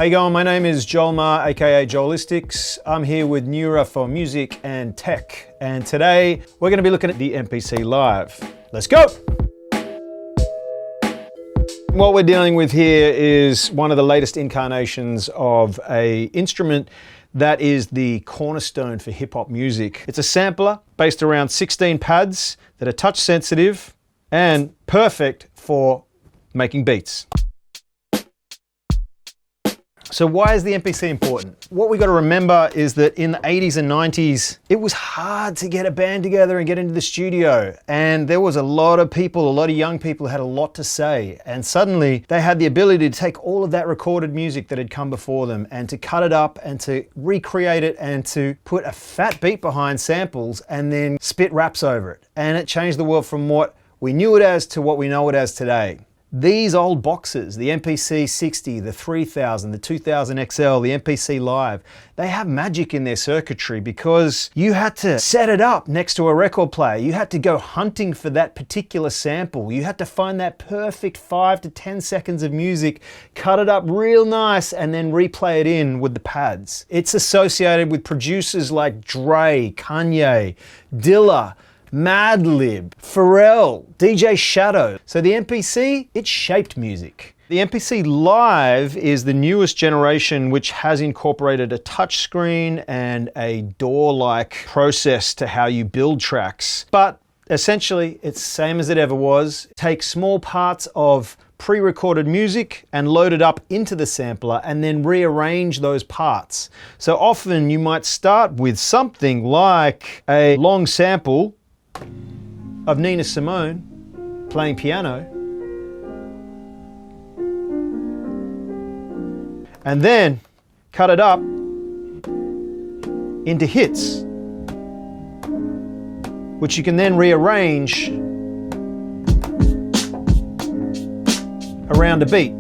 How you going? My name is Joel Ma, aka Joelistics. I'm here with Nuraphone Music and Tech, and today we're going to be looking at the MPC Live. Let's go! What we're dealing with here is one of the latest incarnations of an instrument that is the cornerstone for hip-hop music. It's a sampler based around 16 pads that are touch sensitive and perfect for making beats. So why is the MPC important? What we got to remember is that in the 80s and 90s, it was hard to get a band together and get into the studio. And there was a lot of people, a lot of young people who had a lot to say. And suddenly they had the ability to take all of that recorded music that had come before them and to cut it up and to recreate it and to put a fat beat behind samples and then spit raps over it. And it changed the world from what we knew it as to what we know it as today. These old boxes, the MPC 60, the 3000, the 2000 XL, the MPC Live, they have magic in their circuitry because you had to set it up next to a record player. You had to go hunting for that particular sample. You had to find that perfect 5 to 10 seconds of music, cut it up real nice, and then replay it in with the pads. It's associated with producers like Dre, Kanye, Dilla, Madlib, Pharrell, DJ Shadow. So the MPC, it shaped music. The MPC Live is the newest generation which has incorporated a touchscreen and a DAW-like process to how you build tracks. But essentially, it's the same as it ever was. Take small parts of pre-recorded music and load it up into the sampler and then rearrange those parts. So often you might start with something like a long sample of Nina Simone playing piano, and then cut it up into hits, which you can then rearrange around a beat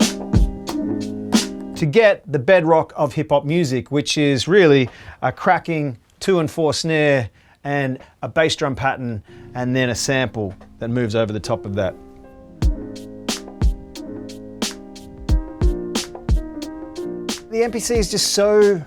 to get the bedrock of hip-hop music, which is really a cracking 2 and 4 snare and a bass drum pattern, and then a sample that moves over the top of that. The MPC is just so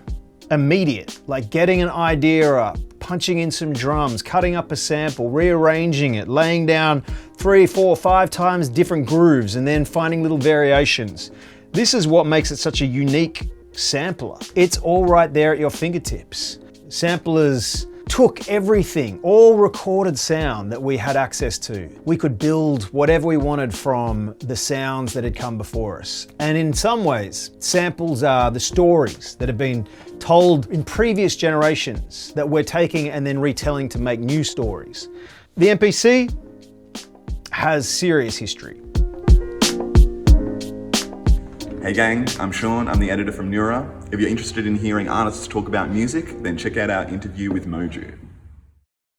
immediate, like getting an idea up, punching in some drums, cutting up a sample, rearranging it, laying down 3, 4, 5 times different grooves, and then finding little variations. This is what makes it such a unique sampler. It's all right there at your fingertips. Samplers took everything, all recorded sound that we had access to. We could build whatever we wanted from the sounds that had come before us. And in some ways, samples are the stories that have been told in previous generations that we're taking and then retelling to make new stories. The MPC has serious history. Hey gang, I'm Sean, I'm the editor from Nura. If you're interested in hearing artists talk about music, then check out our interview with Moju.